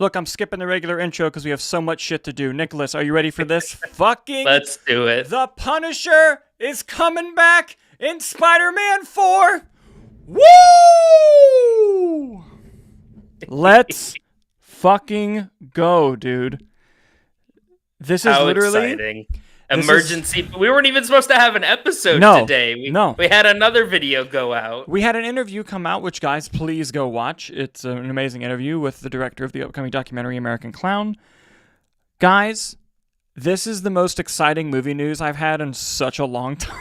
Look, I'm skipping the regular intro because we have so much shit to do. Nicholas, are you ready for this? Let's do it. The Punisher is coming back in Spider-Man 4. Woo! Let's fucking go, dude. This is How literally exciting. Emergency. We weren't even supposed to have an episode today. We had another video go out. We had an interview come out, which, guys, please go watch. It's an amazing interview with the director of the upcoming documentary American Clown. Guys, this is the most exciting movie news I've had in such a long time.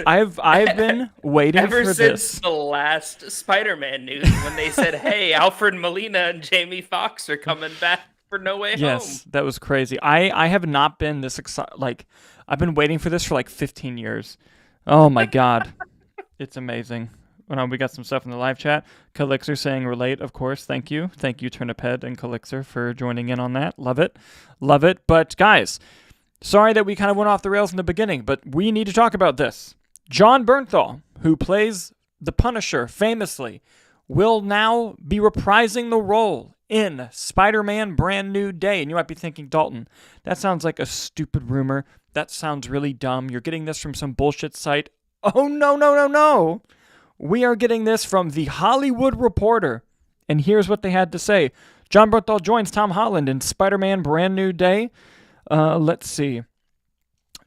I've been waiting ever for since this. the last Spider-Man news when they said, "Hey, Alfred Molina and Jamie Foxx are coming back for No Way Home." Yes, that was crazy. I have not been this excited. Like, I've been waiting for this for like 15 years. Oh my god, it's amazing. We got some stuff in the live chat. Calixer saying relate, of course. Thank you, Turnip Head and Calixer for joining in on that. Love it. But guys, sorry that we kind of went off the rails in the beginning, but we need to talk about this. Jon Bernthal, who plays the Punisher famously, will now be reprising the role in Spider-Man Brand New Day. And you might be thinking, Dalton, that sounds like a stupid rumor. That sounds really dumb. You're getting this from some bullshit site. Oh, no. We are getting this from The Hollywood Reporter. And here's what they had to say. Jon Bernthal joins Tom Holland in Spider-Man Brand New Day. Let's see.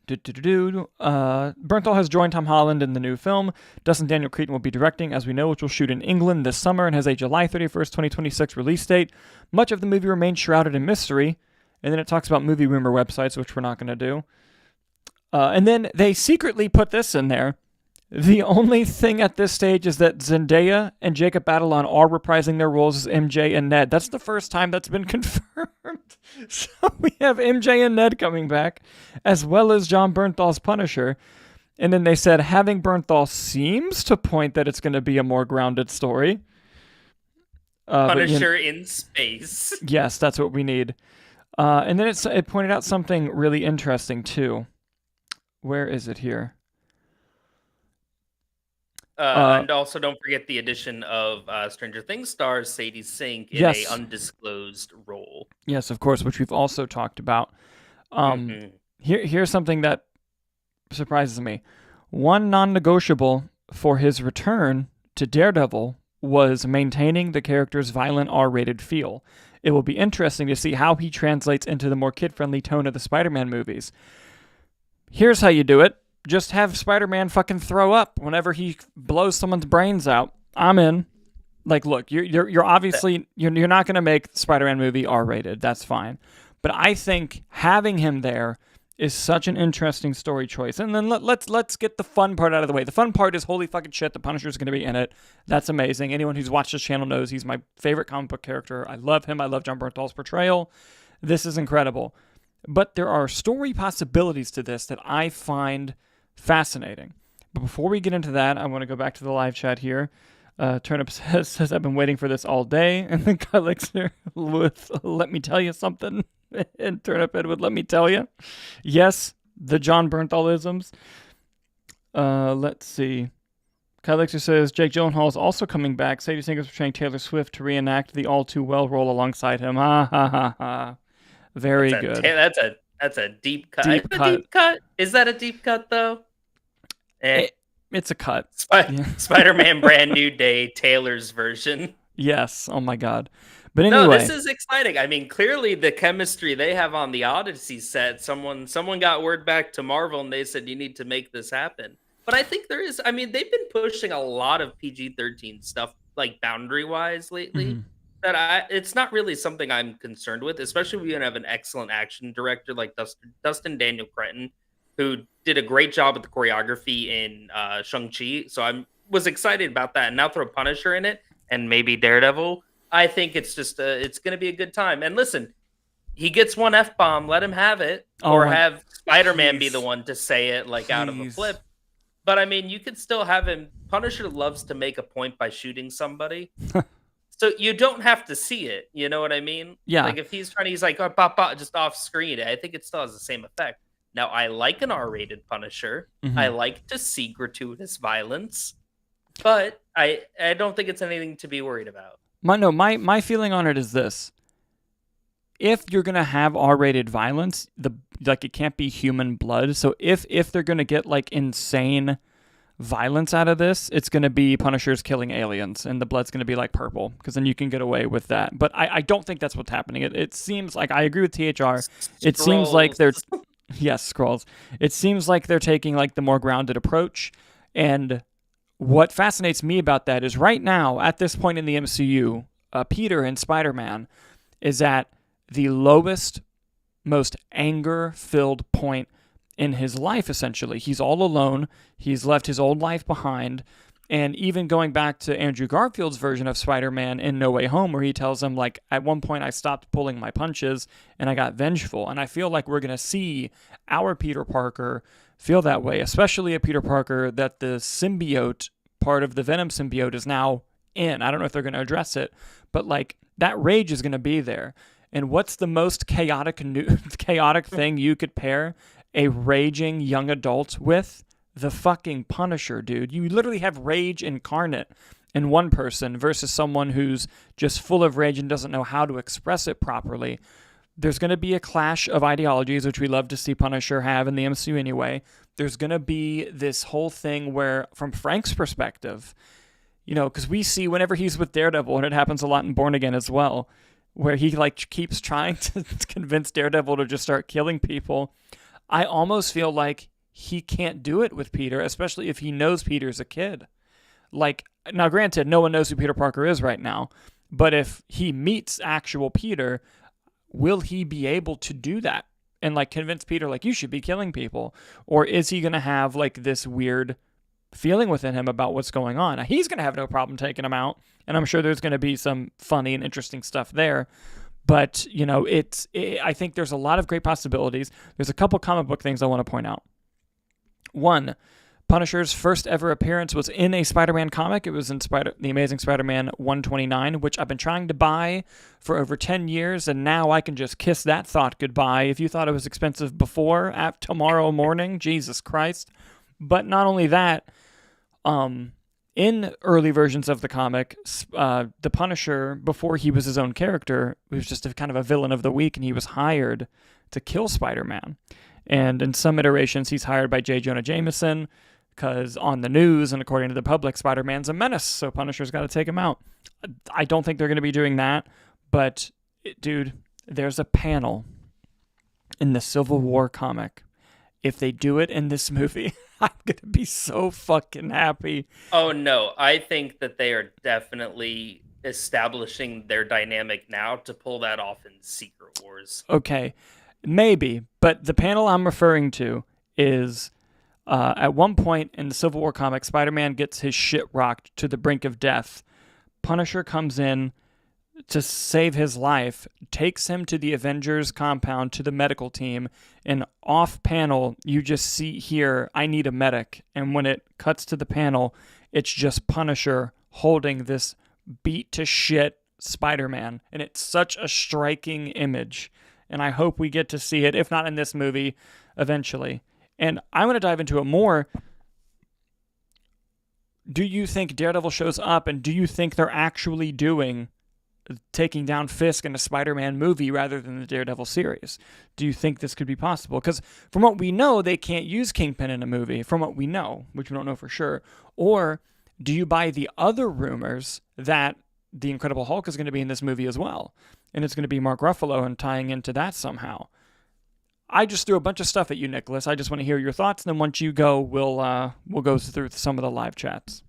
Bernthal has joined Tom Holland in the new film. Dustin Daniel Cretton will be directing, as we know, which will shoot in England this summer and has a July 31st, 2026 release date. Much of the movie remains shrouded in mystery. And then it talks about movie rumor websites, which we're not going to do. And then they secretly put this in there. The only thing at this stage is that Zendaya and Jacob Batalon are reprising their roles as MJ and Ned. That's the first time that's been confirmed. So we have MJ and Ned coming back, as well as Jon Bernthal's Punisher. And then they said having Bernthal seems to point that it's going to be a more grounded story. Punisher in space. Yes, that's what we need. And then it pointed out something really interesting, too. Where is it here? And also don't forget the addition of Stranger Things star Sadie Sink in a undisclosed role. Yes, of course, which we've also talked about. Here's something that surprises me. One non-negotiable for his return to Daredevil was maintaining the character's violent R-rated feel. It will be interesting to see how he translates into the more kid-friendly tone of the Spider-Man movies. Here's how you do it. Just have Spider-Man fucking throw up whenever he blows someone's brains out. I'm in. Like, look, you're obviously you're not gonna make the Spider-Man movie R-rated. That's fine, but I think having him there is such an interesting story choice. And then let's get the fun part out of the way. The fun part is holy fucking shit, the Punisher's gonna be in it. That's amazing. Anyone who's watched this channel knows he's my favorite comic book character. I love him. I love Jon Bernthal's portrayal. This is incredible. But there are story possibilities to this that I find fascinating. But before we get into that, I want to go back to the live chat here. Turnip says I've been waiting for this all day. And then Elixir with let me tell you something. And Turnip Head would let me tell you. Yes, the Jon Bernthalisms. Let's see. Elixir says Jake Gyllenhaal is also coming back. Sadie Sink is portraying Taylor Swift to reenact the All Too Well role alongside him. Ha ha ha ha. Very good. That's a deep cut. Deep cut. Is that a deep cut though? It's a cut. Spider-Man Brand New Day, Taylor's version. Yes. Oh my god. But anyway, no, this is exciting. I mean, clearly the chemistry they have on the Odyssey set. Someone got word back to Marvel and they said you need to make this happen. But I think there is. I mean, they've been pushing a lot of PG-13 stuff, like boundary-wise lately. Mm-hmm. It's not really something I'm concerned with, especially when you have an excellent action director like Dustin Daniel Cretton, who did a great job with the choreography in Shang-Chi. So I was excited about that. And now throw Punisher in it and maybe Daredevil. I think it's just it's going to be a good time. And listen, he gets one F-bomb, let him have it, or have Spider-Man be the one to say it out of a flip. But I mean, you could still have him. Punisher loves to make a point by shooting somebody. So you don't have to see it. You know what I mean? Yeah. Like if he's like, oh, pop, pop, just off screen, I think it still has the same effect. Now, I like an R-rated Punisher. Mm-hmm. I like to see gratuitous violence, but I don't think it's anything to be worried about. My feeling on it is this: if you're gonna have R-rated violence, it can't be human blood. So if they're gonna get like insane violence out of this, it's gonna be Punishers killing aliens, and the blood's gonna be like purple, because then you can get away with that. But I don't think that's what's happening. It seems like, I agree with THR. It seems like Scrolls. they're yes, scrolls. It seems like they're taking like the more grounded approach, and what fascinates me about that is right now at this point in the MCU, Peter in Spider-Man is at the lowest, most anger filled point in his life, essentially. He's all alone. He's left his old life behind. And even going back to Andrew Garfield's version of Spider-Man in No Way Home, where he tells him, like, at one point I stopped pulling my punches and I got vengeful. And I feel like we're going to see our Peter Parker feel that way, especially a Peter Parker that the symbiote, part of the Venom symbiote, is now in. I don't know if they're going to address it, but like that rage is going to be there. And what's the most chaotic thing you could pair a raging young adult with? The fucking Punisher, dude. You literally have rage incarnate in one person versus someone who's just full of rage and doesn't know how to express it properly. There's going to be a clash of ideologies, which we love to see Punisher have in the MCU anyway. There's going to be this whole thing where, from Frank's perspective, because we see whenever he's with Daredevil, and it happens a lot in Born Again as well, where he like keeps trying to convince Daredevil to just start killing people. I almost feel like he can't do it with Peter, especially if he knows Peter's a kid. Like, now granted, no one knows who Peter Parker is right now, but if he meets actual Peter, will he be able to do that and like convince Peter, like, you should be killing people? Or is he going to have like this weird feeling within him about what's going on? Now, he's going to have no problem taking him out, and I'm sure there's going to be some funny and interesting stuff there. But, I think there's a lot of great possibilities. There's a couple comic book things I want to point out. One, Punisher's first ever appearance was in a Spider-Man comic. It was in The Amazing Spider-Man 129, which I've been trying to buy for over 10 years, and now I can just kiss that thought goodbye. If you thought it was expensive before, at tomorrow morning, Jesus Christ. But not only that, in early versions of the comic, the Punisher, before he was his own character, was just a kind of a villain of the week, and he was hired to kill Spider-Man. And in some iterations, he's hired by J. Jonah Jameson, because on the news and according to the public, Spider-Man's a menace, so Punisher's got to take him out. I don't think they're going to be doing that, but, dude, there's a panel in the Civil War comic. If they do it in this movie, I'm going to be so fucking happy. Oh, no. I think that they are definitely establishing their dynamic now to pull that off in Secret Wars. Okay, maybe, but the panel I'm referring to is at one point in the Civil War comic, Spider-Man gets his shit rocked to the brink of death. Punisher comes in to save his life, takes him to the Avengers compound, to the medical team, and off panel, you just see here, I need a medic. And when it cuts to the panel, it's just Punisher holding this beat to shit Spider-Man. And it's such a striking image. And I hope we get to see it, if not in this movie, eventually. And I want to dive into it more. Do you think Daredevil shows up, and do you think they're actually taking down Fisk in a Spider-Man movie rather than the Daredevil series? Do you think this could be possible? Because from what we know, they can't use Kingpin in a movie, from what we know, which we don't know for sure. Or do you buy the other rumors that the Incredible Hulk is going to be in this movie as well, and it's going to be Mark Ruffalo and tying into that somehow? I just threw a bunch of stuff at you, Nicholas. I just want to hear your thoughts, and then once you go, we'll go through some of the live chats.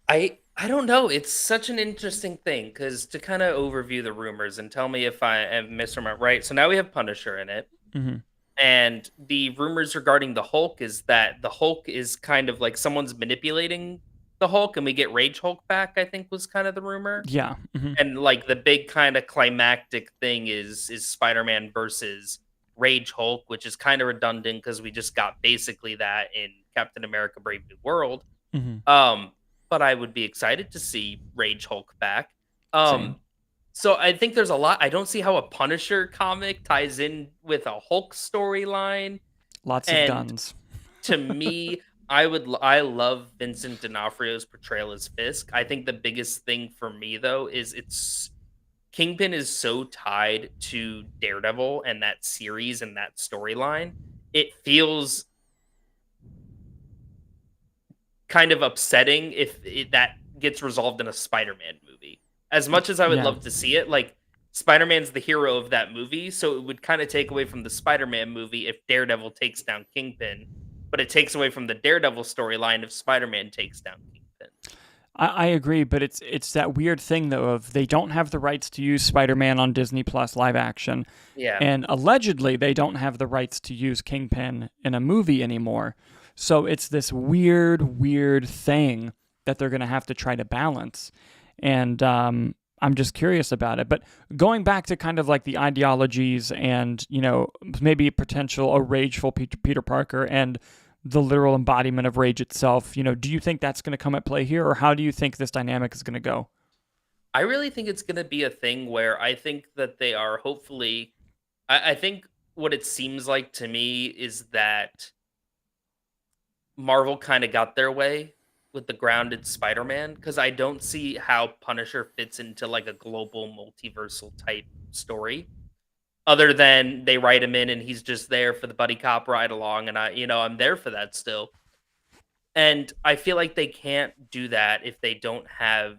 I don't know. It's such an interesting thing, because to kind of overview the rumors and tell me if I am misremembered, right? So now we have Punisher in it. Mm-hmm. And the rumors regarding the Hulk is that the Hulk is kind of like someone's manipulating the Hulk, and we get Rage Hulk back, I think was kind of the rumor. Yeah. Mm-hmm. And like the big kind of climactic thing is Spider-Man versus Rage Hulk, which is kind of redundant because we just got basically that in Captain America Brave New World. Mm-hmm. But I would be excited to see Rage Hulk back. Same. So I think there's a lot. I don't see how a Punisher comic ties in with a Hulk storyline. Lots of And guns. to me, I love Vincent D'Onofrio's portrayal as Fisk. I think the biggest thing for me though is it's Kingpin is so tied to Daredevil and that series and that storyline. It feels kind of upsetting if that gets resolved in a Spider-Man movie. As much as I would Yeah. love to see it, like Spider-Man's the hero of that movie, so it would kind of take away from the Spider-Man movie if Daredevil takes down Kingpin, but it takes away from the Daredevil storyline if Spider-Man takes down Kingpin. I agree, but it's that weird thing though of they don't have the rights to use Spider-Man on Disney Plus live action, Yeah. and allegedly they don't have the rights to use Kingpin in a movie anymore. So it's this weird thing that they're going to have to try to balance, and I'm just curious about it. But going back to kind of like the ideologies and maybe potential a rageful Peter Parker and the literal embodiment of rage itself, do you think that's going to come at play here, or how do you think this dynamic is going to go? I really think it's going to be a thing where I think that they are hopefully. I think what it seems like to me is that Marvel kind of got their way with the grounded Spider-Man because I don't see how Punisher fits into like a global multiversal type story. Other than they write him in and he's just there for the buddy cop ride along, and I'm there for that still. And I feel like they can't do that if they don't have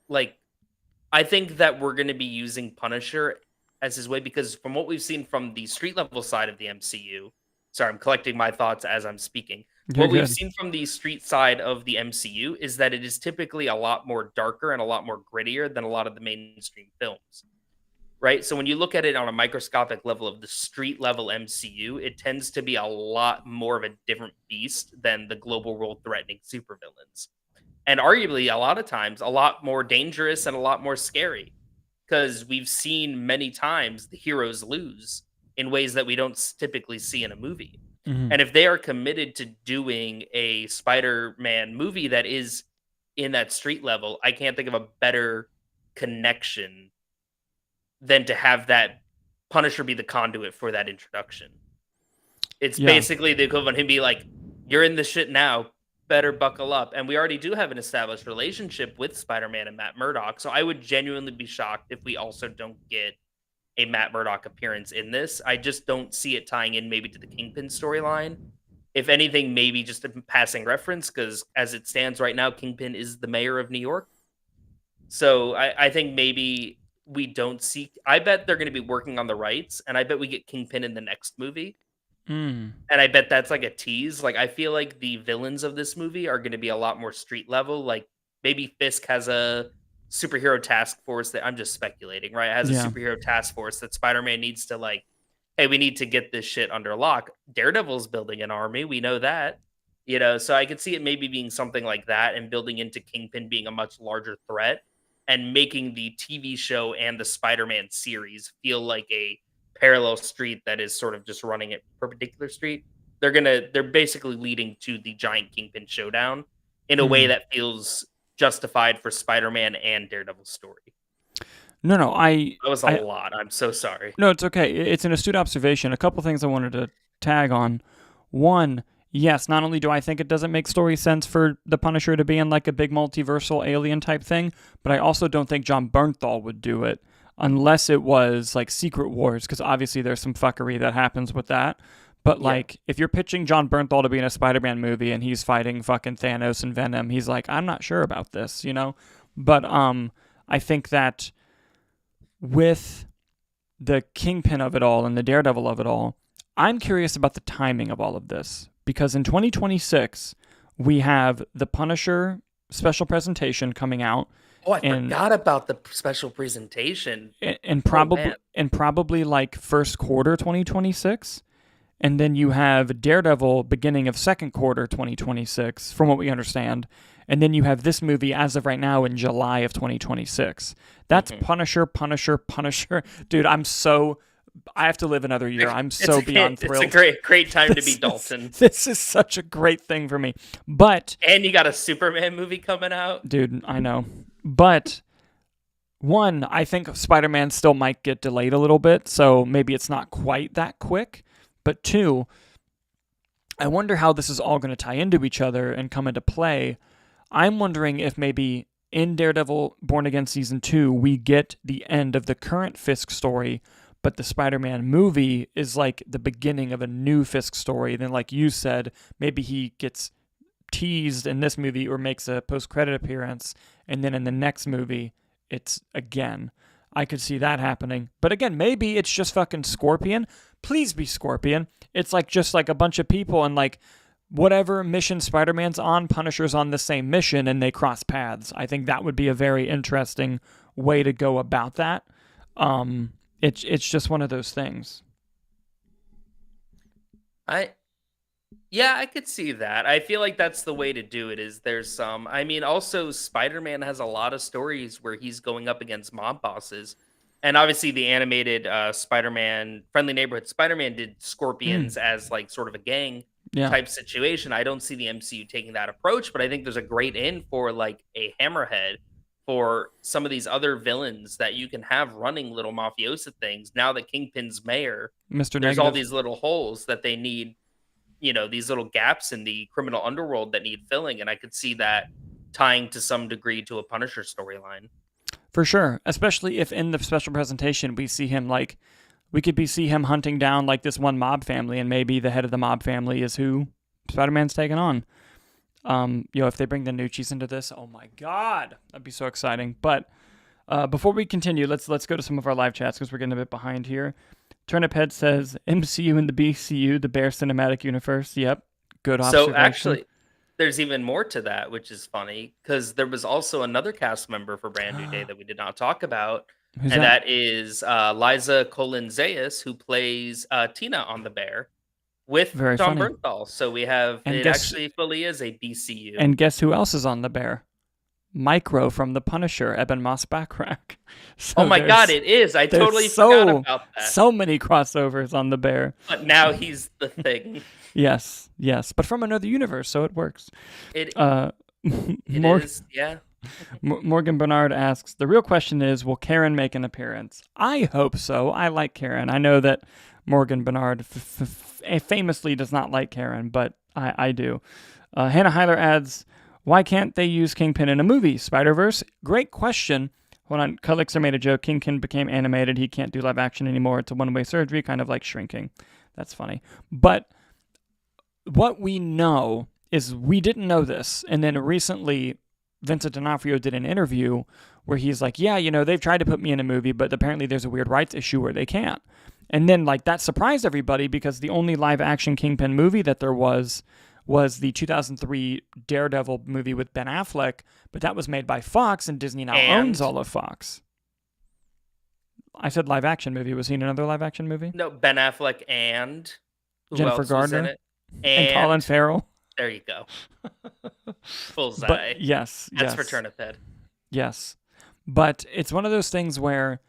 like I think that we're going to be using Punisher as his way because from what we've seen from the street level side of the MCU, sorry, I'm collecting my thoughts as I'm speaking. You're What we've good. seen from the street side of the MCU is that it is typically a lot more darker and a lot more grittier than a lot of the mainstream films. Right? So when you look at it on a microscopic level of the street level MCU, it tends to be a lot more of a different beast than the global world threatening supervillains. And arguably a lot of times a lot more dangerous and a lot more scary because we've seen many times the heroes lose in ways that we don't typically see in a movie. Hmm. And if they are committed to doing a Spider-Man movie that is in that street level, I can't think of a better connection than to have that Punisher be the conduit for that introduction. It's Yeah. basically the equivalent of him be like, "You're in the shit now, better buckle up." And we already do have an established relationship with Spider-Man and Matt Murdock, so I would genuinely be shocked if we also don't get a Matt Murdock appearance in this. I just don't see it tying in maybe to the Kingpin storyline. If anything, maybe just a passing reference, because as it stands right now, Kingpin is the mayor of New York. So I think maybe we don't see. I bet they're going to be working on the rights, and I bet we get Kingpin in the next movie. Mm. And I bet that's like a tease. Like I feel like the villains of this movie are going to be a lot more street level. Like maybe Fisk has a superhero task force that I'm just speculating, right? It has a Yeah. superhero task force that Spider-Man needs to like, hey, we need to get this shit under lock. Daredevil's building an army. We know that. So I could see it maybe being something like that and building into Kingpin being a much larger threat and making the TV show and the Spider-Man series feel like a parallel street that is sort of just running at perpendicular street. They're basically leading to the giant Kingpin showdown in a way Mm. that feels justified for Spider-Man and Daredevil's story. No, That was a I, lot. I'm so sorry. no, it's okay. It's an astute observation. A couple things I wanted to tag on. One, yes, not only do I think it doesn't make story sense for the Punisher to be in like a big multiversal alien type thing, but I also don't think John Bernthal would do it unless it was like Secret Wars, because obviously there's some fuckery that happens with that. But Yeah. like, if you're pitching John Bernthal to be in a Spider-Man movie and he's fighting fucking Thanos and Venom, he's like, I'm not sure about this, But I think that with the Kingpin of it all and the Daredevil of it all, I'm curious about the timing of all of this because in 2026 we have the Punisher special presentation coming out. Oh, I and forgot about the special presentation. and Oh probably man. and probably like first quarter 2026, and then you have Daredevil beginning of second quarter 2026 from what we understand, and then you have this movie as of right now in July of 2026. That's Mhm. Punisher. Dude, I have to live another year. I'm so beyond thrilled. It's a great time to be This is- Dalton. This is such a great thing for me. But And you got a Superman movie coming out. dude, I know. But one, I think Spider-Man still might get delayed a little bit, so maybe it's not quite that quick. But two, I wonder how this is all going to tie into each other and come into play. I'm wondering if maybe in Daredevil Born Again Season 2, we get the end of the current Fisk story, but the Spider-Man movie is like the beginning of a new Fisk story. Then, like you said, maybe he gets teased in this movie or makes a post-credit appearance, and then in the next movie, it's again. I could see that happening. But again, maybe it's just fucking Scorpion. Please be Scorpion. It's like just like a bunch of people and like whatever mission Spider-Man's on, Punisher's on the same mission and they cross paths. I think that would be a very interesting way to go about that. It's just one of those things. Yeah, I could see that. I feel like that's the way to do it. Is there's some. I mean, also Spider-Man has a lot of stories where he's going up against mob bosses, and obviously the animated Spider-Man, Friendly Neighborhood Spider-Man, did Scorpions as like sort of a gang type situation. I don't see the MCU taking that approach, but I think there's a great in for like a Hammerhead for some of these other villains that you can have running little mafiosa things. Now that Kingpin's mayor, Mr. there's all Negative. these little holes that they need, these little gaps in the criminal underworld that need filling. And I could see that tying to some degree to a Punisher storyline. For sure. Especially if in the special presentation we see him like, we could see him hunting down like this one mob family, and maybe the head of the mob family is who Spider-Man's taking on. If they bring the Nucci's into this, oh my God, that'd be so exciting. But before we continue, let's go to some of our live chats because we're getting a bit behind here. Turnip Head says MCU and the BCU, the Bear Cinematic Universe. Yep, good observation. So actually, there's even more to that, which is funny because there was also another cast member for Brand New Day that we did not talk about. Who's and that? that is Liza Colin-Zayas, who plays Tina on The Bear with Very John funny. Bernthal. So we have, And it guess- actually fully is a BCU. And guess who else is on the Bear? Micro from The Punisher, Eben Moss Backrack. So oh my God, it is. I totally forgot about that. So many crossovers on the Bear. But now he's the Thing. Yes, but from another universe, so it works. It is, yeah. Morgan Bernard asks, the real question is, will Karen make an appearance? I hope so. I like Karen. I know that Morgan Bernard famously does not like Karen, but I do. Hannah Heiler adds, why can't they use Kingpin in a movie? Spider-Verse? Great question. Hold on. Culixer made a joke. Kingpin became animated. He can't do live action anymore. It's a one-way surgery, kind of like shrinking. That's funny. But what we know is we didn't know this. And then recently, Vincent D'Onofrio did an interview where he's like, yeah, they've tried to put me in a movie, but apparently there's a weird rights issue where they can't. And then like that surprised everybody because the only live action Kingpin movie that there was the 2003 Daredevil movie with Ben Affleck, but that was made by Fox, and Disney now owns all of Fox. I said live action movie. Was he in another live action movie? No, Ben Affleck and Jennifer Gardner and Colin Farrell. There you go. Bullseye. But yes. That's for Turnip Head. Yes. But it's one of those things where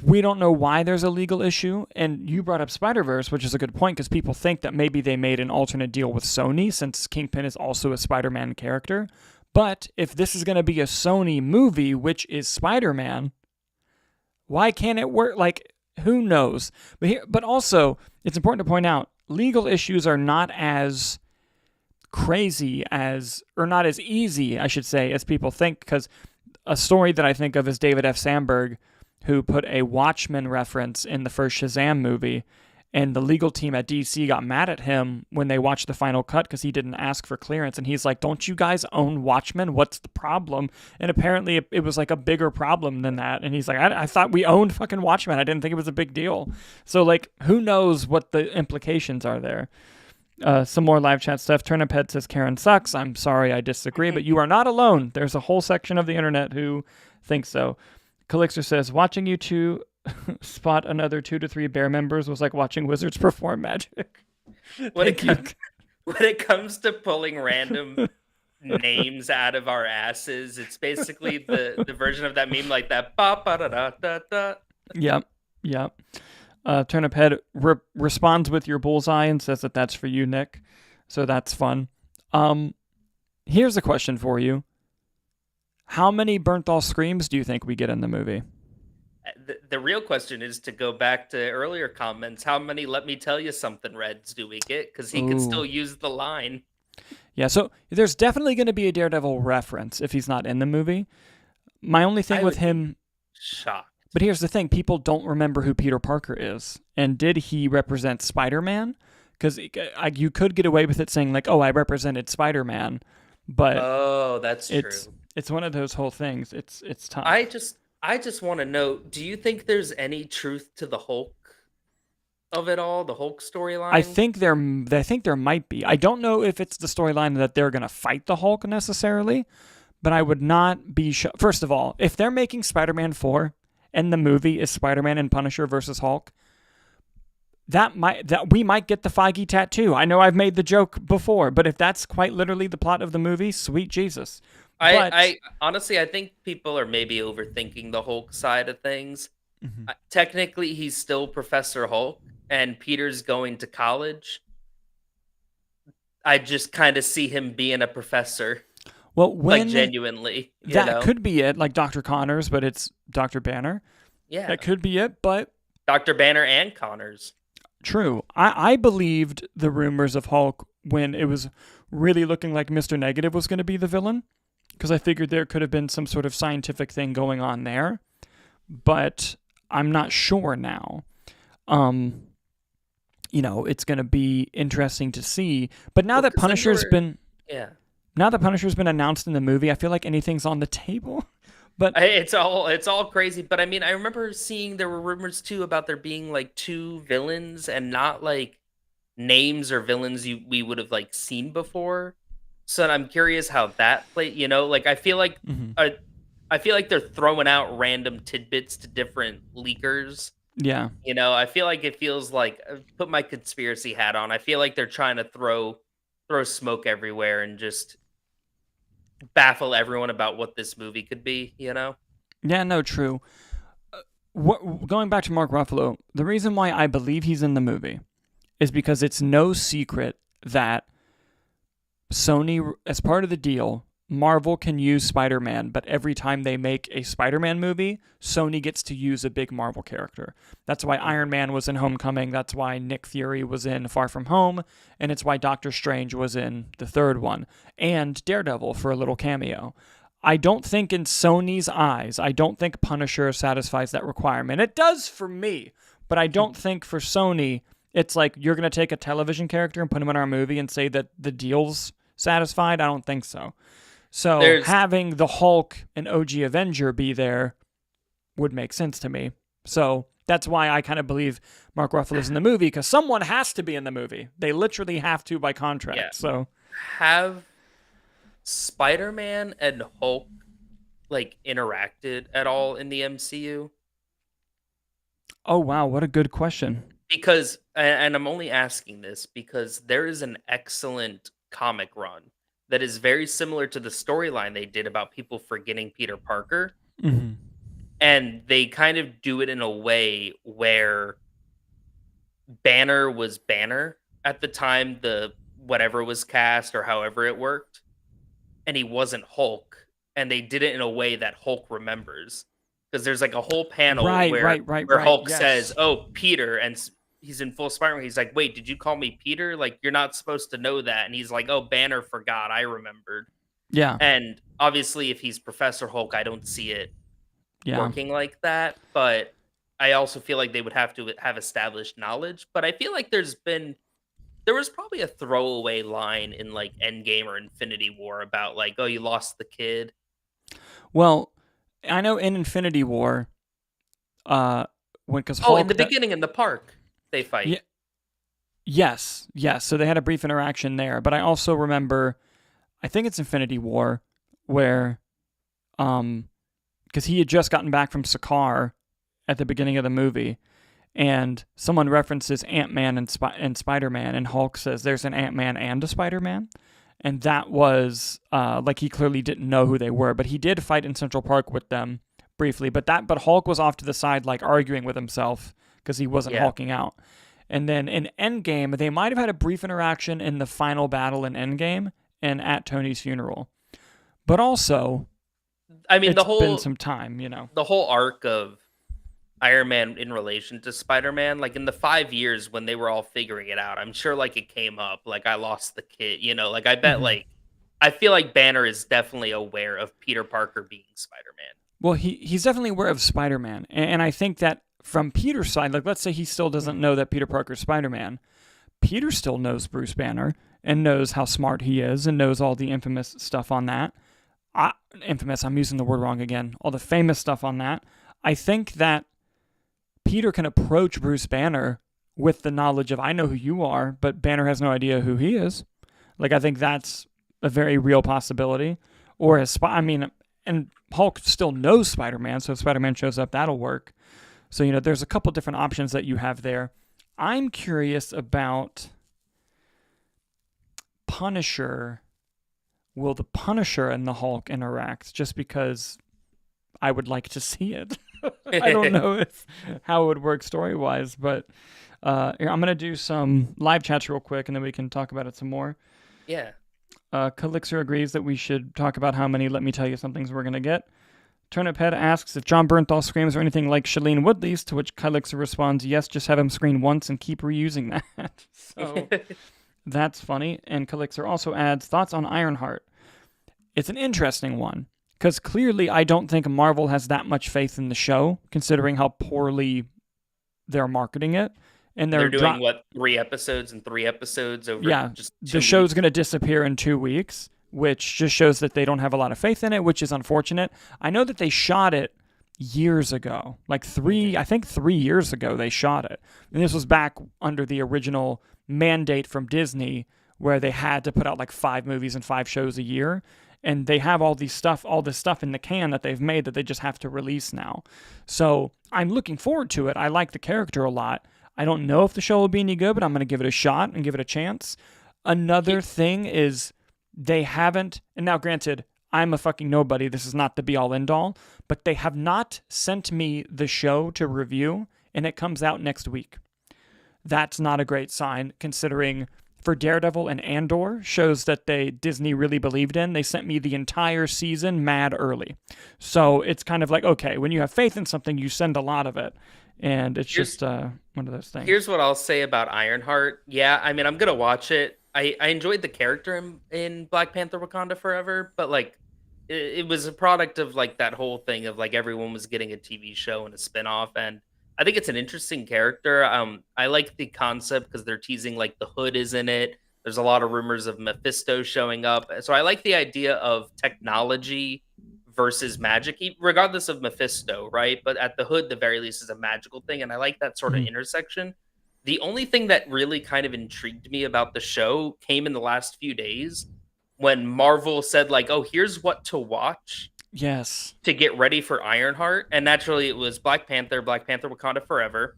we don't know why there's a legal issue. And you brought up Spider-Verse, which is a good point because people think that maybe they made an alternate deal with Sony since Kingpin is also a Spider-Man character. But if this is going to be a Sony movie, which is Spider-Man, why can't it work? Like, who knows? But also, it's important to point out, legal issues are not as crazy or not as easy, I should say, as people think, because a story that I think of is David F. Sandberg, who put a Watchmen reference in the first Shazam movie, and the legal team at DC got mad at him when they watched the final cut because he didn't ask for clearance, and he's like, don't you guys own Watchmen? What's the problem? And apparently it was like a bigger problem than that, and he's like, I thought we owned fucking Watchmen. I didn't think it was a big deal. So like, who knows what the implications are there? Some more live chat stuff. Turnip Head says Karen sucks. I'm sorry, I disagree, but you are not alone. There's a whole section of the internet who thinks so. Calixer says, watching you two spot another 2 to 3 Bear members was like watching wizards perform magic. When it comes to pulling random names out of our asses, it's basically the version of that meme like that. Ba, ba, da, da, da, da. Yep. Turnip Head responds with your bullseye and says that that's for you, Nick. So that's fun. Here's a question for you. How many Bernthal screams do you think we get in the movie? the real question is to go back to earlier comments. How many "Let me tell you something" Reds do we get? Because he could Ooh. still use the line. Yeah, so there's definitely going to be a Daredevil reference if he's not in the movie. My only thing I with would be him, but shocked. here's the thing, people don't remember who Peter Parker is. And did he represent Spider-Man? Because you could get away with it saying like, "Oh, I represented Spider-Man," but Oh, that's it's true. it's one of those whole things. It's I tough. just I just want to know, do you think there's any truth to the Hulk of it all, the Hulk I storyline? think there I think there might be. I don't know if it's the storyline that they're going to fight the Hulk necessarily, but I would not be first of all, if they're making Spider-Man 4 and the movie is Spider-Man and Punisher versus Hulk, that we might get the Feige tattoo. I know I've made the joke before, but if that's quite literally the plot of the movie, sweet Jesus. But I honestly, I think people are maybe overthinking the Hulk side of things. Mhm. Technically, he's still Professor Hulk, and Peter's going to college. I just kind of see him being a professor, well, like when genuinely, you that know? could be it, like Dr. Connors, but it's Dr. Banner. Yeah, That could be it, but Dr. Banner and Connors. true. I believed the rumors of Hulk when it was really looking like Mr. Negative was going to be the villain, because I figured there could have been some sort of scientific thing going on there, but I'm not sure now. Um, it's going to be interesting to see. But Well, because then there were, yeah. now that Punisher's been announced in the movie, I feel like anything's on the table. But It's all crazy, but I mean, I remember seeing there were rumors too about there being like two villains and not like names or villains we would have like seen before. So I'm curious how that play. Like mhm. I feel like they're throwing out random tidbits to different leakers. Yeah, I feel like it feels like, put my conspiracy hat on. I feel like they're trying to throw smoke everywhere and just baffle everyone about what this movie could be. yeah, no, true. Going back to Mark Ruffalo, the reason why I believe he's in the movie is because it's no secret that Sony, as part of the deal, Marvel can use Spider Man, but every time they make a Spider Man movie, Sony gets to use a big Marvel character. That's why Iron Mhm. Man was in Homecoming. That's why Nick Fury was in Far From Home. And it's why Doctor Strange was in the third one. And Daredevil for a little cameo. I don't think in Sony's eyes, I don't think Punisher satisfies that requirement. It does for me, but I don't think for Sony, it's like you're going to take a television character and put him in our movie and say that the deal's satisfied. I don't think so. So There's having the Hulk and OG Avenger be there would make sense to me. So that's why I kind of believe Mark Ruffalo's in the movie, because someone has to be in the movie. They literally have to by Yeah. contract. So, Have Spider-Man and Hulk like interacted at all in the MCU? oh wow, what a good question. Because and I'm only asking this because there is an excellent comic run that is very similar to the storyline they did about people forgetting Peter Parker, Hmm. and they kind of do it in a way where Banner was Banner at the time the whatever was cast or however it worked, and he wasn't Hulk, and they did it in a way that Hulk remembers. Because there's like a whole panel Right, where right, right, where right. Hulk says, Yes. "Oh, Peter," and he's in full Spider-Man. He's like, "Wait, did you call me Peter? Like, you're not supposed to know that." And he's like, "Oh, Banner forgot. I remembered." Yeah. And obviously, if he's Professor Hulk, I don't see it Yeah. working like that. But I also feel like they would have to have established knowledge. But I feel like there was probably a throwaway line in like Endgame or Infinity War about like, "Oh, you lost the kid." Well, I know in Infinity War, uh, when because Oh, in the Hulk that beginning in the park, they fight. yeah, yes, yes. So they had a brief interaction there, but I also remember, I think it's Infinity War, where um, because he had just gotten back from Sakaar at the beginning of the movie, and someone references Ant Man and Spider Man, and Hulk says there's an Ant Man and a Spider Man, and that was like he clearly didn't know who they were, but he did fight in Central Park with them briefly. But Hulk was off to the side, like arguing with himself because he wasn't Yeah. hulking out. And then in Endgame, they might have had a brief interaction in the final battle in Endgame and at Tony's funeral. But also, I mean, it's been some time. the whole arc of Iron Man in relation to Spider-Man, like in the 5 years when they were all figuring it out, I'm sure like it came up, like I lost the kid, like I bet Hmm. like I feel like Banner is definitely aware of Peter Parker being Spider-Man. Well, he's definitely aware of Spider-Man, and I think that from Peter's side, like let's say he still doesn't know that Peter Parker's Spider-Man, Peter still knows Bruce Banner and knows how smart he is and knows all the infamous stuff on that. Infamous, I'm using the word wrong again. All the famous stuff on that. I think that Peter can approach Bruce Banner with the knowledge of I know who you are, but Banner has no idea who he is. Like I think that's a very real possibility. Or and Hulk still knows Spider-Man, so if Spider-Man shows up, that'll work. So there's a couple different options that you have there. I'm curious about Punisher. Will the Punisher and the Hulk interact? Just because I would like to see it. I don't know how it would work story-wise, but here, I'm going to do some live chats real quick, and then we can talk about it some more. Yeah. Calixer agrees that we should talk about how many Let Me Tell You Somethings we're going to get. Turnip Head asks if John Bernthal screams or anything like Shailene Woodley's, to which Calixer responds, yes, just have him scream once and keep reusing that. So that's funny. And Calixer also adds, thoughts on Ironheart. It's an interesting one, because clearly I don't think Marvel has that much faith in the show, considering how poorly they're marketing it. And they're doing, 3 episodes and 3 episodes over just 2 the show's going to disappear in 2 weeks, which just shows that they don't have a lot of faith in it, which is unfortunate. I know that they shot it years ago, like 3 years ago they shot it. And this was back under the original mandate from Disney, where they had to put out like 5 movies and 5 shows a year. And they have all this stuff in the can that they've made that they just have to release now. So I'm looking forward to it. I like the character a lot. I don't know if the show will be any good, but I'm going to give it a shot and give it a chance. Another thing is they haven't, and now granted, I'm a fucking nobody. This is not the be-all, end-all, but they have not sent me the show to review, and it comes out next week. That's not a great sign, considering for Daredevil and Andor, shows that Disney really believed in. They sent me the entire season mad early. So it's kind of like, okay, when you have faith in something, you send a lot of it. And it's just one of those things. Here's what I'll say about Ironheart. Yeah, I mean, I'm going to watch it. I enjoyed the character in Black Panther Wakanda Forever, but like it was a product of like that whole thing of like everyone was getting a TV show and a spinoff, and I think it's an interesting character. I like the concept because they're teasing like the Hood is in it. There's a lot of rumors of Mephisto showing up, so I like the idea of technology versus magic, regardless of Mephisto, right? But at the Hood, the very least, is a magical thing, and I like that sort of intersection. The only thing that really kind of intrigued me about the show came in the last few days when Marvel said like, "Oh, here's what to watch." Yes. To get ready for Ironheart, and naturally it was Black Panther Wakanda Forever.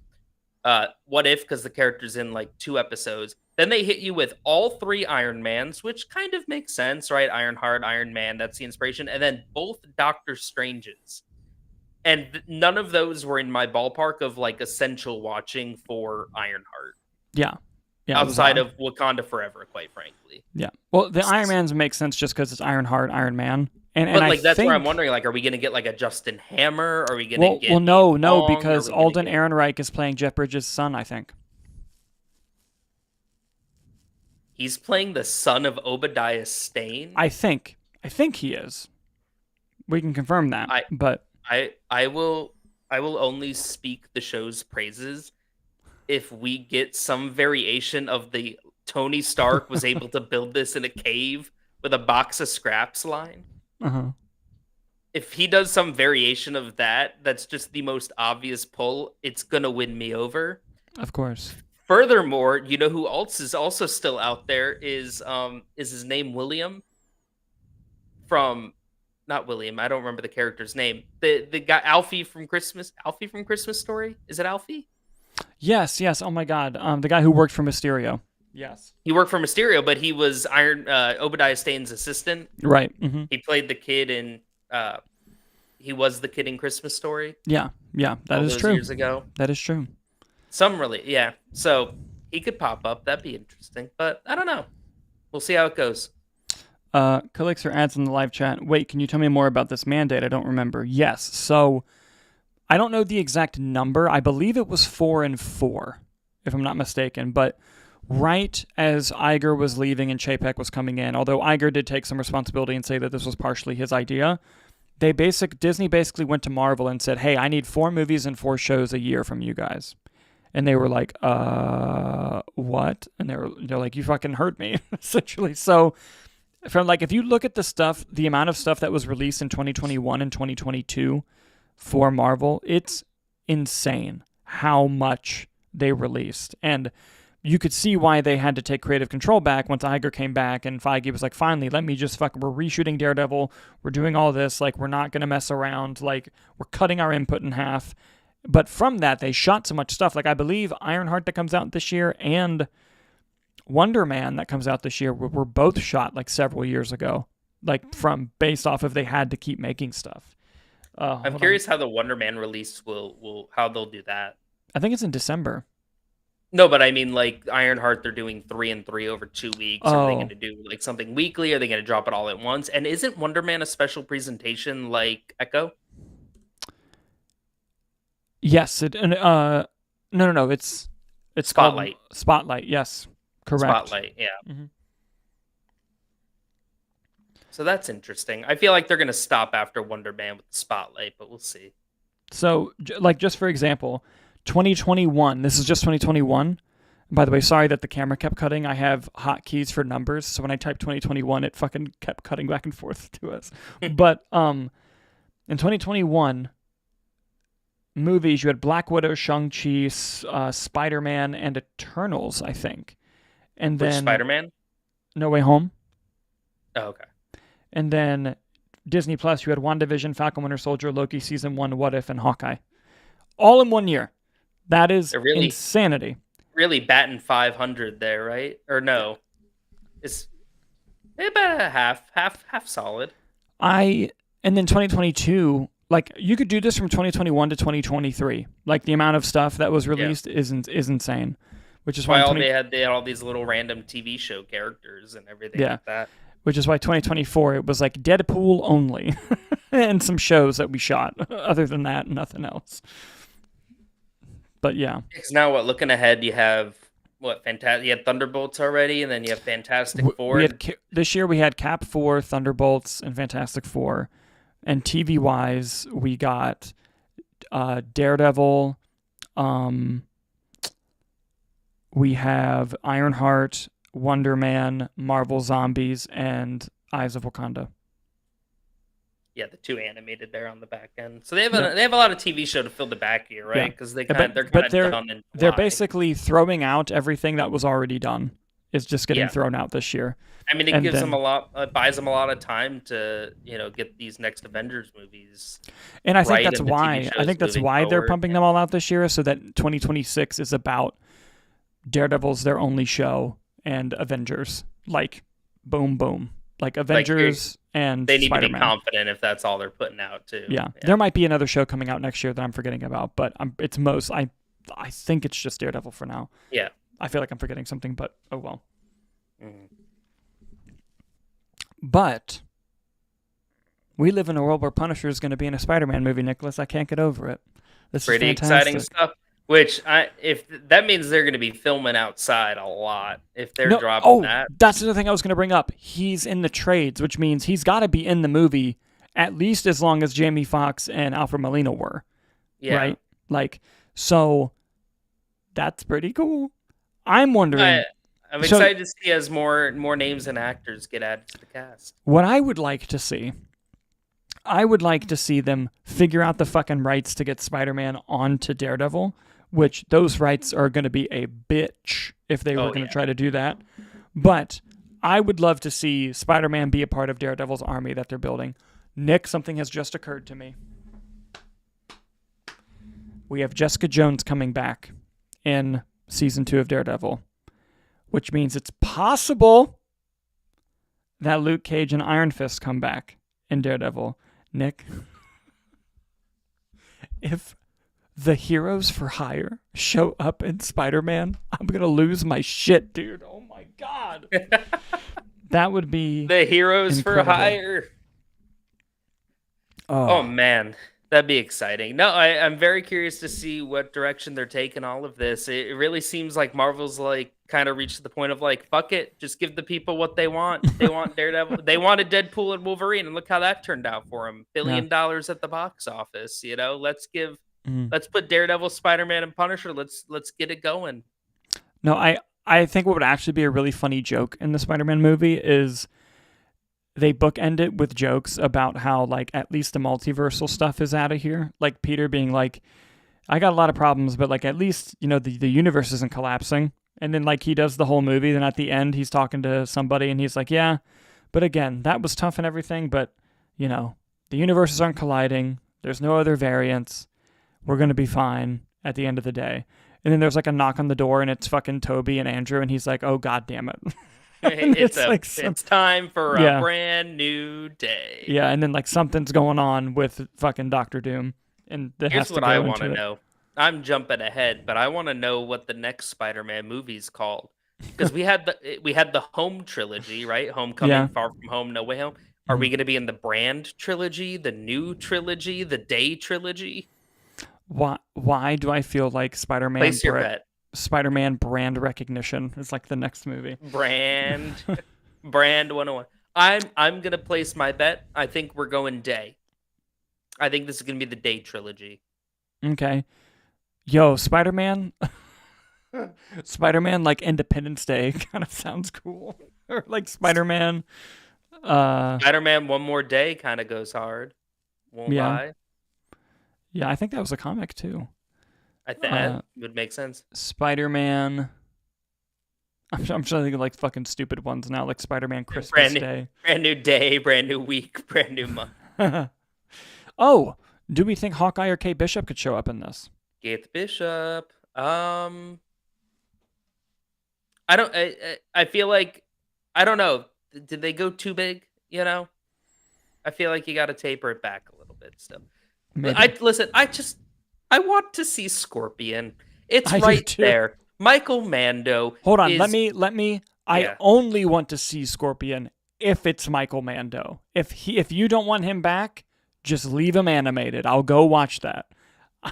What If, because the character's in like 2 episodes. Then they hit you with all 3 Iron Mans, which kind of makes sense, right? Ironheart, Iron Man, that's the inspiration. And then both Doctor Stranges. And none of those were in my ballpark of like essential watching for Ironheart. Yeah. Outside of Wakanda Forever, quite frankly. Yeah. Well, the Iron Mans make sense just because it's Ironheart, Iron Man. And like that's where I'm wondering, like, are we going to get like a Justin Hammer? Are we going to get no, because Alden Ehrenreich is playing Jeff Bridges' son, I think. He's playing the son of Obadiah Stane? I think he is. We can confirm that. But I will only speak the show's praises if we get some variation of the Tony Stark was able to build this in a cave with a box of scraps line. Uh-huh. If he does some variation of that, that's just the most obvious pull, it's going to win me over. Of course. Furthermore, you know who else is also still out there is his name William? Not William, I don't remember the character's name. The guy Alfie from Christmas Story? Is it Alfie? Yes. Oh my God. The guy who worked for Mysterio. Yes. He worked for Mysterio, but he was Obadiah Stane's assistant. Right. Mm-hmm. He played the kid in he was the kid in Christmas Story. Yeah. That is true. Years ago. That is true. Yeah. So he could pop up. That'd be interesting. But I don't know. We'll see how it goes. Calixer adds in the live chat, wait, can you tell me more about this mandate? I don't remember. Yes. So I don't know the exact number. I believe it was 4 and 4, if I'm not mistaken. But right as Iger was leaving and Chapek was coming in, although Iger did take some responsibility and say that this was partially his idea, Disney basically went to Marvel and said, "Hey, I need 4 movies and 4 shows a year from you guys." And they were like, what? And they're like, "You fucking heard me," essentially. So from like, if you look at the amount of stuff that was released in 2021 and 2022 for Marvel, it's insane how much they released. And you could see why they had to take creative control back once Iger came back and Feige was like, "Finally, let me just we're reshooting Daredevil. We're doing all this. Like, we're not going to mess around. Like, we're cutting our input in half." But from that, they shot so much stuff. Like, I believe Ironheart that comes out this year and Wonder Man that comes out this year were both shot like several years ago. Like, based off of they had to keep making stuff. I'm curious how the Wonder Man release how they'll do that. I think it's in December. No, but I mean, like Ironheart, they're doing 3 and 3 over 2 weeks. Are they going to do like something weekly? Are they going to drop it all at once? And isn't Wonder Man a special presentation like Echo? Yes. No. It's Spotlight. Spotlight. Yes, correct. Spotlight. Yeah. Mm-hmm. So that's interesting. I feel like they're going to stop after Wonder Man with the Spotlight, but we'll see. So, like, just for example, 2021. This is just 2021. By the way, sorry that the camera kept cutting. I have hotkeys for numbers, so when I typed 2021, it fucking kept cutting back and forth to us. But in 2021, movies, you had Black Widow, Shang-Chi, Spider-Man, and Eternals, I think. And then Spider-Man? No Way Home. Oh, okay. And then Disney Plus, you had WandaVision, Falcon Winter Soldier, Loki Season 1, What If, and Hawkeye. All in one year. That is insanity. Really batting 500 there, right? Or no? It's about a half solid. And then 2022, like, you could do this from 2021 to 2023. Like, the amount of stuff that was released is insane. Which is why they had all these little random TV show characters and everything like that. Which is why 2024, it was like Deadpool only. And some shows that we shot. Other than that, nothing else. But yeah. Because now, looking ahead, you have Fantastic. You had Thunderbolts already, and then you have Fantastic Four. This year we had Cap 4, Thunderbolts, and Fantastic Four. And TV wise, we got Daredevil. We have Ironheart, Wonder Man, Marvel Zombies, and Eyes of Wakanda. Yeah, the 2 animated there on the back end. So they have a lot of TV show to fill the back here, right? Because they're kind of done in July. They're basically throwing out everything that was already done. It's just getting thrown out this year. I mean, it gives them buys them a lot of time to get these next Avengers movies. And I think that's why they're pumping them all out this year, so that 2026 is about Daredevil's their only show and Avengers. Like, boom, boom. Like Avengers and they need Spider-Man. To be confident if that's all they're putting out too. Yeah. There might be another show coming out next year that I'm forgetting about, but I think it's just Daredevil for now. Yeah. I feel like I'm forgetting something, but oh well. Mm-hmm. But we live in a world where Punisher is going to be in a Spider-Man movie, Nicholas. I can't get over it. This pretty is fantastic. Exciting stuff. Which if that means they're going to be filming outside a lot if they're dropping that. That's the other thing I was going to bring up. He's in the trades, which means he's got to be in the movie at least as long as Jamie Foxx and Alfred Molina were. Yeah. Right? Like, so that's pretty cool. I'm wondering. I'm excited to see as more names and actors get added to the cast. What I would like to see them figure out the fucking rights to get Spider-Man onto Daredevil, which those rights are going to be a bitch if they were going to try to do that. But I would love to see Spider-Man be a part of Daredevil's army that they're building. Nick, something has just occurred to me. We have Jessica Jones coming back in season 2 of Daredevil, which means it's possible that Luke Cage and Iron Fist come back in Daredevil. Nick, if the Heroes for Hire show up in Spider-Man, I'm going to lose my shit, dude. Oh my God. That would be the Heroes incredible. For Hire. Oh man. That'd be exciting. No, I'm very curious to see what direction they're taking all of this. It really seems like Marvel's like kind of reached the point of like, fuck it, just give the people what they want. They want Daredevil. They wanted Deadpool and Wolverine, and look how that turned out for them. Yeah. $1 billion at the box office. You know, Mhm. let's put Daredevil, Spider-Man, and Punisher. Let's get it going. No, I think what would actually be a really funny joke in the Spider-Man movie is they bookend it with jokes about how like at least the multiversal stuff is out of here. Like Peter being like, I got a lot of problems, but like at least, you know, the universe isn't collapsing. And then like he does the whole movie, then at the end he's talking to somebody and he's like, yeah, but again, that was tough and everything, but you know, the universes aren't colliding. There's no other variants. We're gonna be fine at the end of the day. And then there's like a knock on the door and it's fucking Toby and Andrew and he's like, oh god damn it. It's time for Yeah. a brand new day. Yeah, and then like something's going on with fucking Doctor Doom, and that has Here's to what go I into want to it. know. I'm jumping ahead, but I want to know what the next Spider-Man movie's called. Because we had the Home trilogy, right? Homecoming, Yeah. Far From Home, No Way Home. Are we Mhm. going to be in the Brand trilogy, the New trilogy, the Day trilogy? Why do I feel like Place your bet. Spider-Man brand recognition is like the next movie? Brand Brand 101. I'm going to place my bet. I think we're going Day. I think this is going to be the Day trilogy. Okay. Yo, Spider-Man. Spider-Man like Independence Day kind of sounds cool. Or like Spider-Man. Spider-Man One More Day kind of goes hard. Won't Yeah. lie. Yeah, I think that was a comic too. I think that would make sense. Spider-Man. I'm trying to think of like fucking stupid ones now, like Spider-Man Christmas Brand new, Day. brand new day, brand new week, brand new month. Oh, do we think Hawkeye or Kate Bishop could show up in this? Kate Bishop. I don't. I feel like I don't know. Did they go too big? You know, I feel like you got to taper it back a little bit still. Maybe. I want to see Scorpion. It's I do right too. there. Michael Mando. Hold on, is, let me. I Yeah. only want to see Scorpion if it's Michael Mando. If you don't want him back, just leave him animated. I'll go watch that.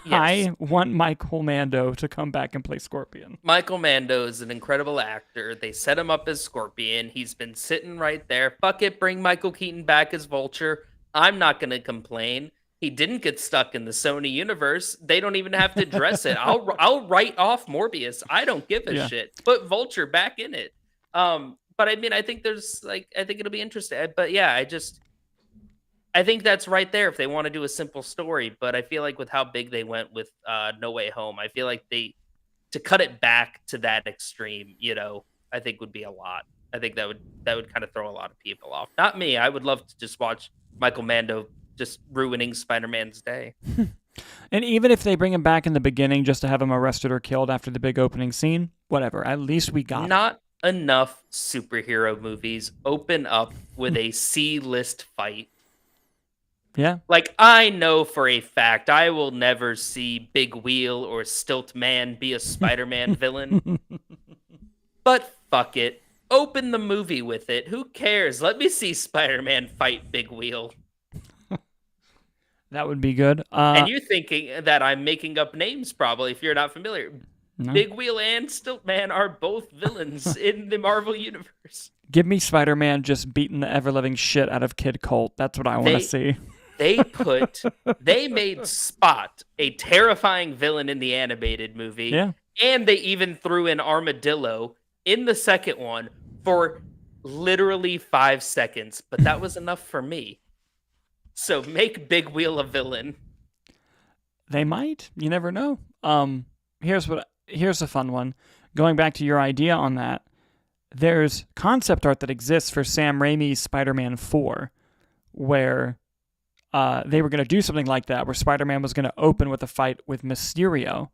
Yes. I want Michael Mando to come back and play Scorpion. Michael Mando is an incredible actor. They set him up as Scorpion. He's been sitting right there. Fuck it, bring Michael Keaton back as Vulture. I'm not going to complain. He didn't get stuck in the Sony universe. They don't even have to address it. I'll write off Morbius. I don't give a Yeah. shit. Put Vulture back in it. But I mean, I think it'll be interesting. But yeah, I think that's right there if they want to do a simple story. But I feel like with how big they went with No Way Home, I feel like to cut it back to that extreme, I think would be a lot. I think that would kind of throw a lot of people off. Not me. I would love to just watch Michael Mando just ruining Spider-Man's day. And even if they bring him back in the beginning just to have him arrested or killed after the big opening scene, whatever. At least we got it. Not enough superhero movies open up with a C-list fight. Yeah. Like, I know for a fact I will never see Big Wheel or Stilt Man be a Spider-Man villain. But fuck it. Open the movie with it. Who cares? Let me see Spider-Man fight Big Wheel. That would be good. And you're thinking that I'm making up names, probably, if you're not familiar. No. Big Wheel and Stiltman are both villains in the Marvel Universe. Give me Spider-Man just beating the ever-living shit out of Kid Colt. That's what I want to see. They made Spot a terrifying villain in the animated movie. Yeah. And they even threw in Armadillo in the second one for literally 5 seconds. But that was enough for me. So make Big Wheel a villain. They might. You never know. Here's a fun one. Going back to your idea on that, there's concept art that exists for Sam Raimi's Spider-Man 4, where they were going to do something like that, where Spider-Man was going to open with a fight with Mysterio.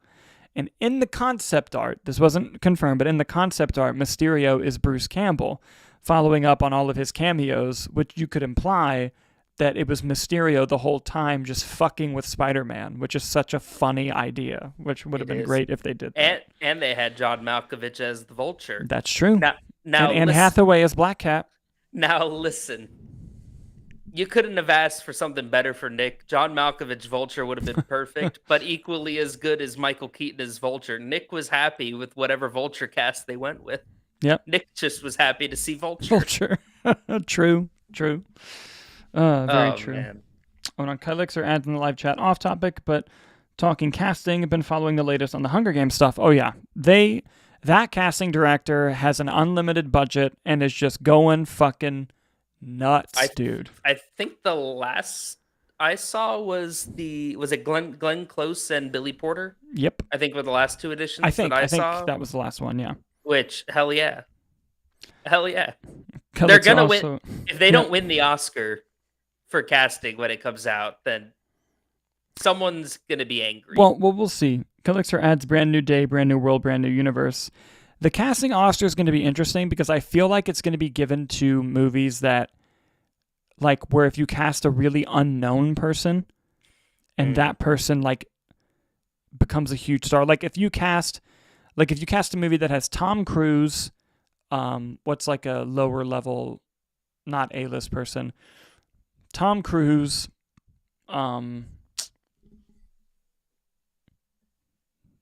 And in the concept art, this wasn't confirmed, but in the concept art, Mysterio is Bruce Campbell, following up on all of his cameos, which you could imply that it was Mysterio the whole time just fucking with Spider-Man, which is such a funny idea, which would have been great if they did that. And they had John Malkovich as the Vulture. That's true. Now and Anne Hathaway as Black Cat. Now listen. You couldn't have asked for something better for Nick. John Malkovich Vulture would have been perfect, but equally as good as Michael Keaton as Vulture. Nick was happy with whatever Vulture cast they went with. Yep. Nick just was happy to see Vulture. Vulture. True. Very true. Man. Oh, no, Kylix are ads in the live chat. Off topic, but talking casting, I've been following the latest on the Hunger Games stuff. Oh yeah, that casting director has an unlimited budget and is just going fucking nuts, dude. I think the last I saw was it Glenn Close and Billy Porter? Yep. I think were the last two editions I think saw. that was the last one, yeah. Which, hell yeah. Kylix They're gonna win. If they don't win the Oscar for casting when it comes out, then someone's gonna be angry. Well, we'll see. Kylix adds brand new day, brand new world, brand new universe. The casting Oscar is going to be interesting because I feel like it's going to be given to movies that, like, where if you cast a really unknown person, and that person like becomes a huge star. Like if you cast a movie that has Tom Cruise, what's like a lower level, not A-list person, Tom Cruise,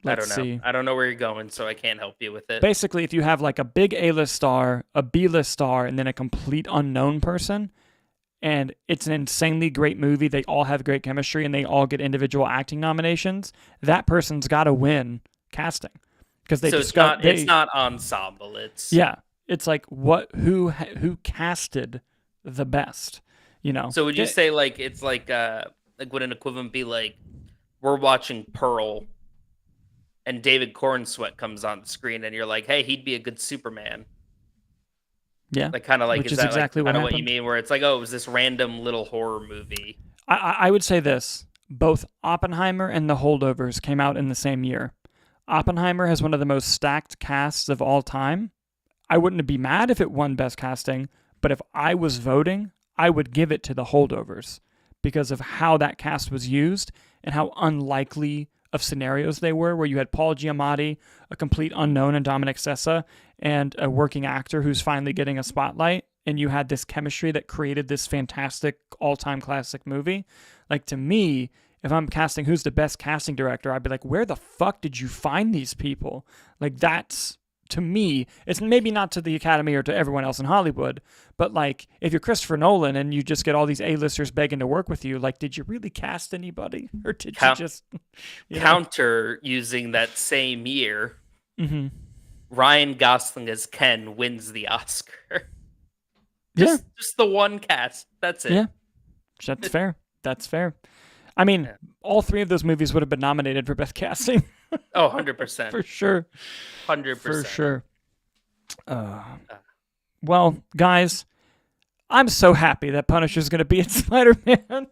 Let's see. I don't know where you're going, so I can't help you with it. Basically, if you have like a big A-list star, a B-list star, and then a complete unknown person, and it's an insanely great movie, they all have great chemistry, and they all get individual acting nominations, that person's got to win casting. Because it's not ensemble. It's like who casted the best, you know? So would you say like it's like would an equivalent be like we're watching Pearl and David Cornsweet comes on the screen, and you're like, "Hey, he'd be a good Superman." Yeah, like kind of like which is exactly what you mean. Where it's like, oh, it was this random little horror movie. I would say this: both Oppenheimer and The Holdovers came out in the same year. Oppenheimer has one of the most stacked casts of all time. I wouldn't be mad if it won Best Casting, but if I was voting, I would give it to The Holdovers because of how that cast was used and how unlikely of scenarios they were, where you had Paul Giamatti, a complete unknown, and Dominic Sessa, and a working actor who's finally getting a spotlight, and you had this chemistry that created this fantastic all-time classic movie. Like, to me, if I'm casting who's the best casting director, I'd be like, where the fuck did you find these people? Like, that's, to me, it's maybe not to the Academy or to everyone else in Hollywood, but like, if you're Christopher Nolan and you just get all these A-listers begging to work with you, like, did you really cast anybody? Or did you just... Counter using that same year, Ryan Gosling as Ken wins the Oscar. Just the one cast. That's it. Yeah, that's fair. That's fair. I mean, all three of those movies would have been nominated for Best Casting. Oh, 100%. For sure. 100%. For sure. Well, guys, I'm so happy that Punisher's going to be in Spider-Man.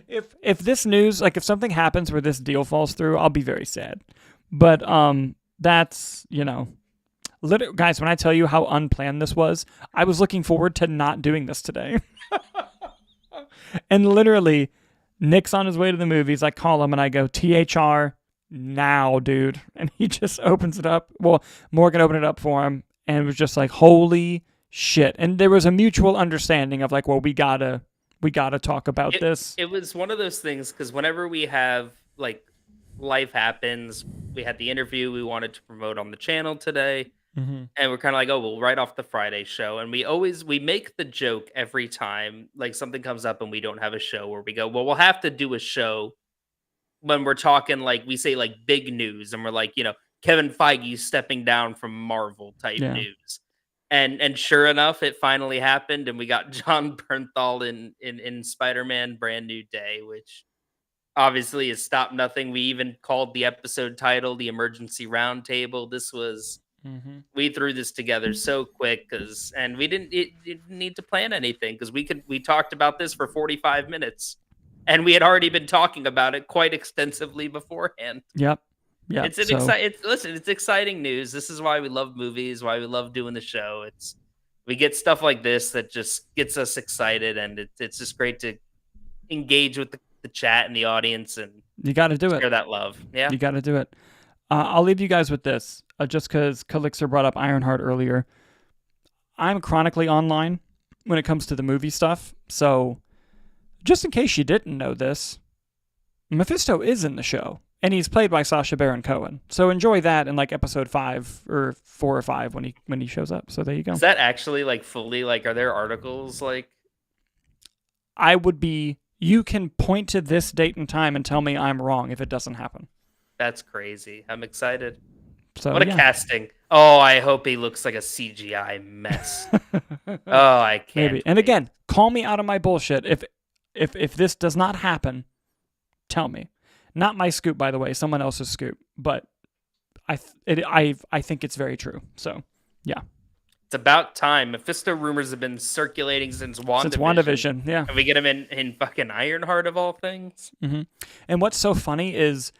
If this news, like if something happens where this deal falls through, I'll be very sad. But that's, guys, when I tell you how unplanned this was, I was looking forward to not doing this today. And literally, Nick's on his way to the movies. I call him and I go, THR, now, dude. And he just opens it up. Well, Morgan opened it up for him and it was just like, holy shit. And there was a mutual understanding of like, well, we gotta talk about this. It was one of those things because whenever we have like life happens, we had the interview we wanted to promote on the channel today. And we're kind of like, oh, we'll write off the Friday show. And we make the joke every time like something comes up and we don't have a show where we go, well, we'll have to do a show when we're talking like we say like big news and we're like, Kevin Feige stepping down from Marvel type news. And sure enough, it finally happened. And we got John Bernthal in Spider-Man Brand New Day, which obviously has stopped nothing. We even called the episode title the Emergency Roundtable. This was... We threw this together so quick and we didn't need to plan anything because we talked about this for 45 minutes and we had already been talking about it quite extensively beforehand. Yep. It's exciting news. This is why we love movies, why we love doing the show. We get stuff like this that just gets us excited and it's just great to engage with the chat and the audience and you got to do it. Share that love. Yeah. You got to do it. I'll leave you guys with this, just because Kalixer brought up Ironheart earlier. I'm chronically online when it comes to the movie stuff, so just in case you didn't know this, Mephisto is in the show, and he's played by Sacha Baron Cohen. So enjoy that in like episode 5 or 4 or 5 when he shows up. So there you go. Is that actually like fully like? Are there articles like? You can point to this date and time and tell me I'm wrong if it doesn't happen. That's crazy. I'm excited. So what a casting. Oh, I hope he looks like a CGI mess. Oh, I can't. Maybe. And again, call me out of my bullshit. If this does not happen, tell me. Not my scoop, by the way, someone else's scoop. But I think it's very true. So, yeah. It's about time. Mephisto rumors have been circulating since WandaVision. Since WandaVision, yeah. And we get him in fucking Ironheart of all things. Mm-hmm. And what's so funny is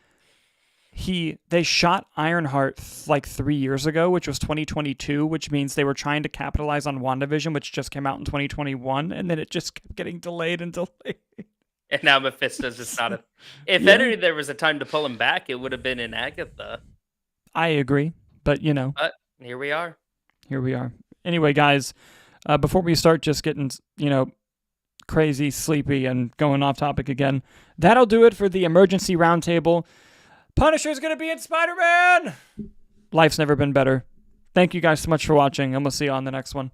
they shot Ironheart like 3 years ago, which was 2022, which means they were trying to capitalize on WandaVision, which just came out in 2021, and then it just kept getting delayed and delayed. And now Mephisto's just not a... If ever there was a time to pull him back, it would have been in Agatha. I agree, but you know. But here we are. Here we are. Anyway, guys, before we start just getting, crazy, sleepy, and going off topic again, that'll do it for the emergency roundtable. Punisher's going to be in Spider-Man! Life's never been better. Thank you guys so much for watching, and we'll see you on the next one.